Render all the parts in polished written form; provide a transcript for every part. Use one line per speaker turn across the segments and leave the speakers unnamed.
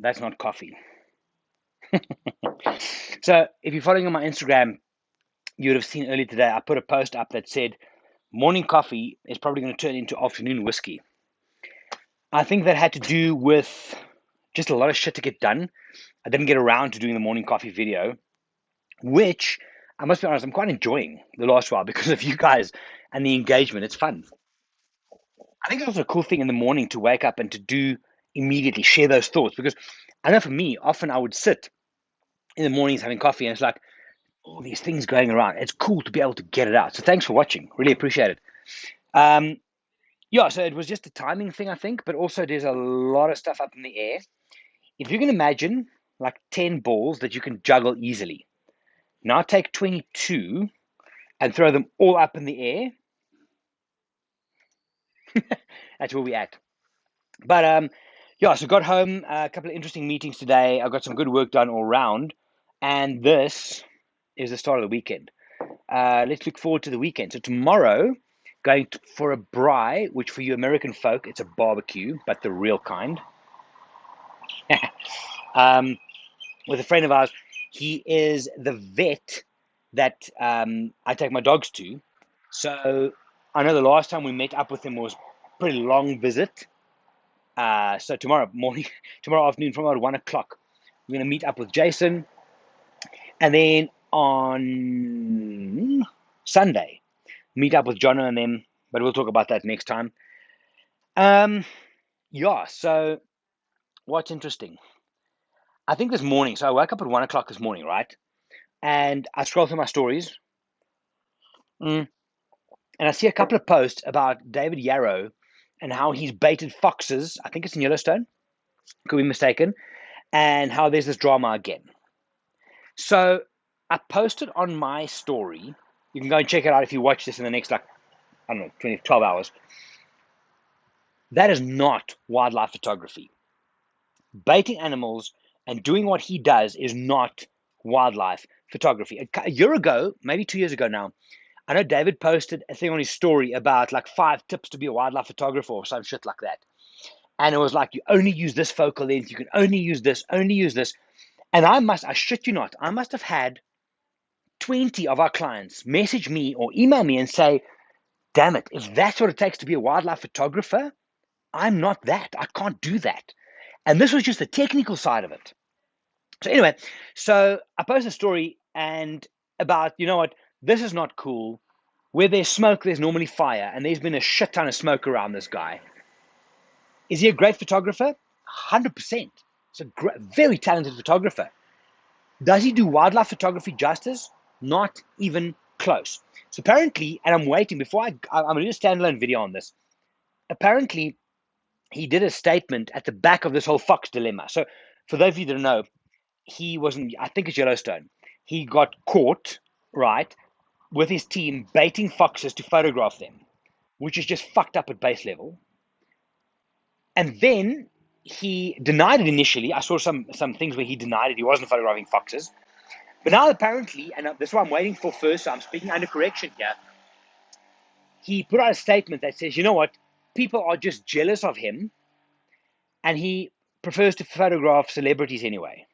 that's not coffee. So if you're following on my Instagram, you would have seen earlier today, I put a post up that said, morning coffee is probably going to turn into afternoon whiskey. I think that had to do with just a lot of shit to get done. I didn't get around to doing the morning coffee video, which I must be honest, I'm quite enjoying the last while because of you guys and the engagement. It's fun. I think it's also a cool thing in the morning to wake up and to do immediately share those thoughts because I know for me, often I would sit in the mornings having coffee and it's like all these things going around. It's cool to be able to get it out. So thanks for watching. Really appreciate it. Um, yeah, so it was just a timing thing, I think, but also there's a lot of stuff up in the air. If you can imagine like 10 balls that you can juggle easily, now take 22 and throw them all up in the air. That's where we're at. But yeah, so got home, a couple of interesting meetings today. I got some good work done all round, and this is the start of the weekend. Let's look forward to the weekend. So tomorrow, for a braai, which for you American folk, it's a barbecue, but the real kind. um, with a friend of ours, he is the vet that I take my dogs to. So I know the last time we met up with him was a pretty long visit. So tomorrow morning, tomorrow afternoon from about 1 o'clock, we're going to meet up with Jason. And then on Sunday, meet up with Jono and them, but we'll talk about that next time. Yeah, so what's interesting? I think this morning, so I woke up at 1 o'clock this morning, right? And I scroll through my stories, and I see a couple of posts about David Yarrow and how he's baited foxes. I think it's in Yellowstone, could be mistaken, and how there's this drama again. So I posted on my story. You can go and check it out if you watch this in the next, like, I don't know, 20, 12 hours. That is not wildlife photography. Baiting animals and doing what he does is not wildlife photography. A year ago, maybe 2 years ago now, I know David posted a thing on his story about like 5 tips to be a wildlife photographer or some shit like that. And it was like, you only use this focal length, you can only use this, only use this. And I shit you not, I must have had 20 of our clients message me or email me and say, damn it, if that's what it takes to be a wildlife photographer, I'm not that. I can't do that. And this was just the technical side of it. So anyway, so I posted a story and about, you know what, this is not cool. Where there's smoke, there's normally fire. And there's been a shit ton of smoke around this guy. Is he a great photographer? 100%. He's a very talented photographer. Does he do wildlife photography justice? Not even close. So apparently, and I'm waiting before I'm going to do a standalone video on this. Apparently, he did a statement at the back of this whole fox dilemma. So for those of you that don't know, he wasn't, I think it's Yellowstone. He got caught, right, with his team baiting foxes to photograph them, which is just fucked up at base level. And then he denied it initially. I saw some things where he denied it. He wasn't photographing foxes. But now apparently, and this is what I'm waiting for first, so I'm speaking under correction here, he put out a statement that says, you know what, people are just jealous of him, and he prefers to photograph celebrities anyway.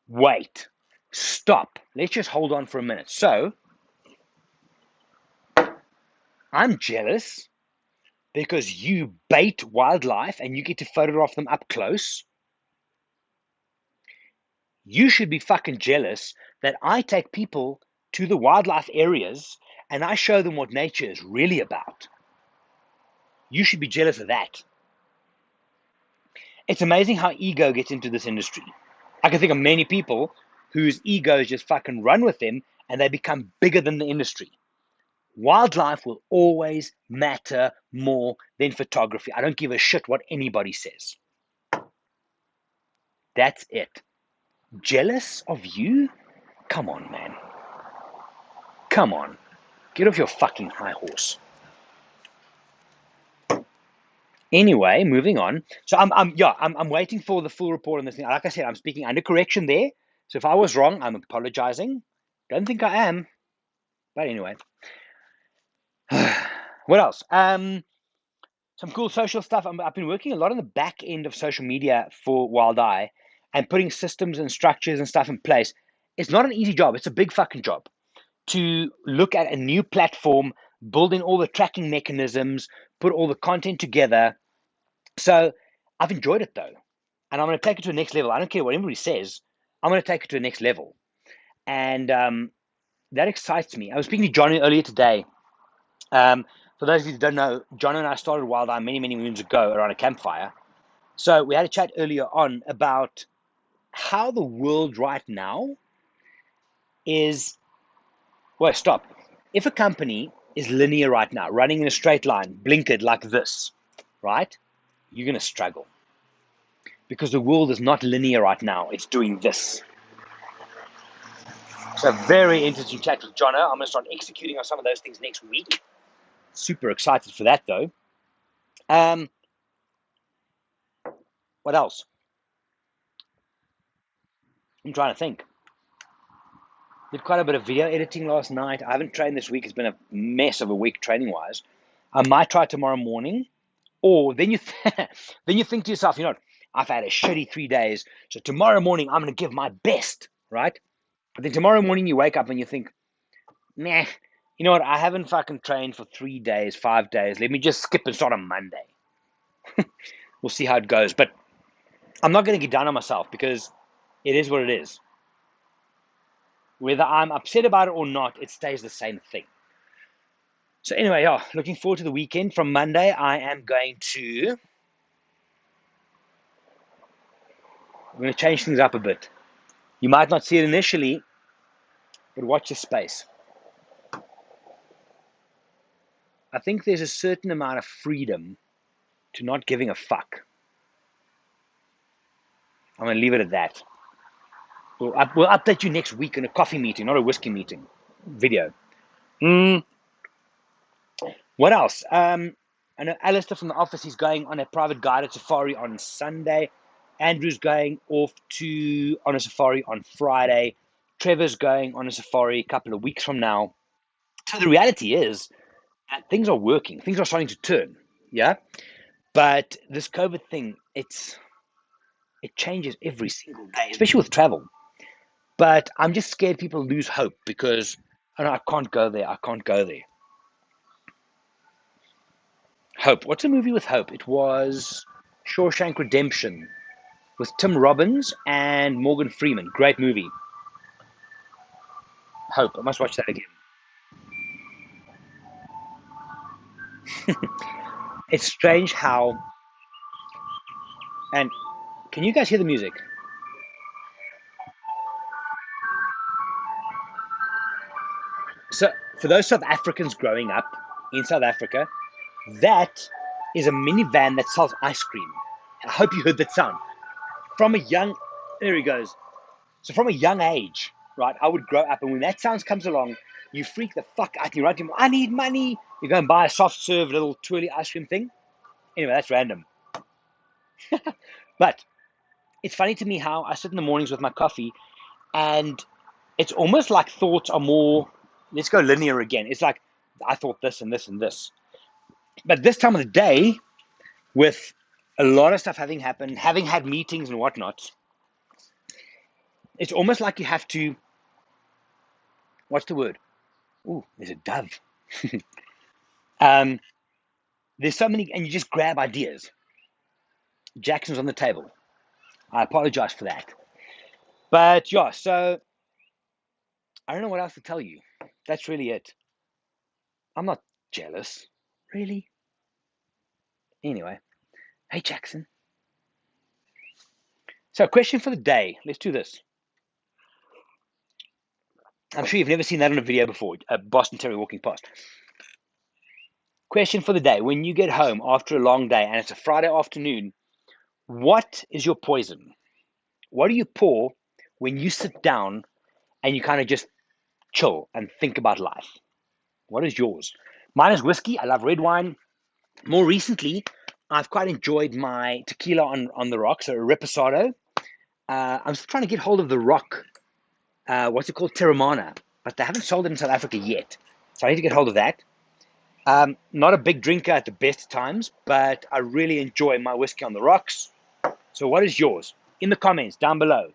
Wait, stop. Let's just hold on for a minute. So, I'm jealous because you bait wildlife and you get to photograph them up close. You should be fucking jealous that I take people to the wildlife areas and I show them what nature is really about. You should be jealous of that. It's amazing how ego gets into this industry. I can think of many people whose egos just fucking run with them and they become bigger than the industry. Wildlife will always matter more than photography. I don't give a shit what anybody says. That's it. Jealous of you? Come on, man. Come on. Get off your fucking high horse. Anyway, moving on. So I'm waiting for the full report on this thing. Like I said, I'm speaking under correction there. So if I was wrong, I'm apologizing. Don't think I am. But anyway. What else? some cool social stuff. I've been working a lot on the back end of social media for Walt and I, and putting systems and structures and stuff in place. It's not an easy job. It's a big fucking job to look at a new platform, build in all the tracking mechanisms, put all the content together. So I've enjoyed it though. And I'm going to take it to the next level. I don't care what anybody says. I'm going to take it to the next level. And that excites me. I was speaking to Johnny earlier today. For those of you who don't know, John and I started Walt and I many, many moons ago around a campfire. So we had a chat earlier on about how the world right now is, well, stop. If a company is linear right now, running in a straight line, blinkered like this, right, you're going to struggle. Because the world is not linear right now. It's doing this. So very interesting chat with Jono. I'm going to start executing on some of those things next week. Super excited for that, though. What else? I'm trying to think. Did quite a bit of video editing last night. I haven't trained this week. It's been a mess of a week training-wise. I might try tomorrow morning. Or then you then you think to yourself, I've had a shitty 3 days. So tomorrow morning, I'm going to give my best, right? But then tomorrow morning, you wake up and you think, nah, you know what? I haven't fucking trained for 3 days, 5 days. Let me just skip and start on Monday. We'll see how it goes. But I'm not going to get down on myself because it is what it is. Whether I'm upset about it or not, it stays the same thing. So anyway, yeah, looking forward to the weekend. From Monday, I'm going to change things up a bit. You might not see it initially, but watch your space. I think there's a certain amount of freedom to not giving a fuck. I'm going to leave it at that. We'll update you next week in a coffee meeting, not a whiskey meeting video. What else? I know Alistair from the office, he's going on a private guided safari on Sunday. Andrew's going off on a safari on Friday. Trevor's going on a safari a couple of weeks from now. So the reality is that things are working. Things are starting to turn. Yeah. But this COVID thing, it changes every single day, especially with travel. But I'm just scared people lose hope because I can't go there. I can't go there. Hope. What's a movie with Hope? It was Shawshank Redemption with Tim Robbins and Morgan Freeman. Great movie. Hope. I must watch that again. It's strange how... And can you guys hear the music? So for those South Africans growing up in South Africa, that is a minivan that sells ice cream. I hope you heard that sound. There he goes. So from a young age, right, I would grow up, and when that sound comes along, you freak the fuck out. You run to him, I need money. You go and buy a soft serve little twirly ice cream thing. Anyway, that's random. But it's funny to me how I sit in the mornings with my coffee, and it's almost like thoughts are more, let's go linear again. It's like, I thought this and this and this. But this time of the day, with a lot of stuff having happened, having had meetings and whatnot, it's almost like you have to, what's the word? Ooh, there's a dove. There's so many, and you just grab ideas. Jackson's on the table. I apologize for that. But yeah, so I don't know what else to tell you. That's really it. I'm not jealous. Really? Anyway. Hey, Jackson. So, question for the day. Let's do this. I'm sure you've never seen that on a video before. Boston Terry walking past. Question for the day. When you get home after a long day and it's a Friday afternoon, what is your poison? What do you pour when you sit down and you kind of just chill and think about life? What is yours? Mine is whiskey. I love red wine. More recently, I've quite enjoyed my tequila on the rocks, so a reposado. I'm still trying to get hold of the rock. What's it called? Terramana. But they haven't sold it in South Africa yet. So I need to get hold of that. Not a big drinker at the best times, but I really enjoy my whiskey on the rocks. So what is yours? In the comments down below.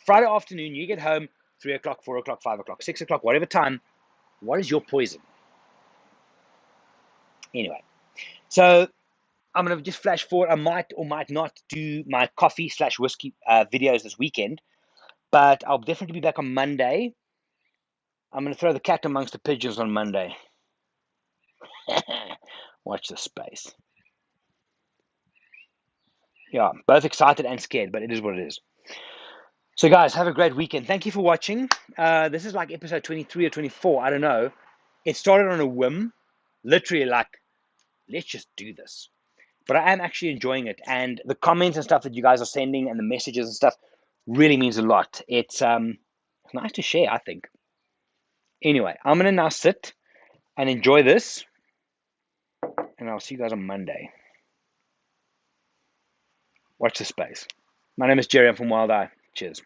Friday afternoon, you get home, 3 o'clock, 4 o'clock, 5 o'clock, 6 o'clock, whatever time. What is your poison? Anyway, so I'm going to just flash forward. I might or might not do my coffee/whiskey videos this weekend, but I'll definitely be back on Monday. I'm going to throw the cat amongst the pigeons on Monday. Watch the space. Yeah, both excited and scared, but it is what it is. So, guys, have a great weekend. Thank you for watching. This is like episode 23 or 24. I don't know. It started on a whim, literally like, let's just do this. But I am actually enjoying it. And the comments and stuff that you guys are sending and the messages and stuff really means a lot. It's nice to share, I think. Anyway, I'm going to now sit and enjoy this. And I'll see you guys on Monday. Watch the space. My name is Gerry. I'm from Walt and I. Cheers.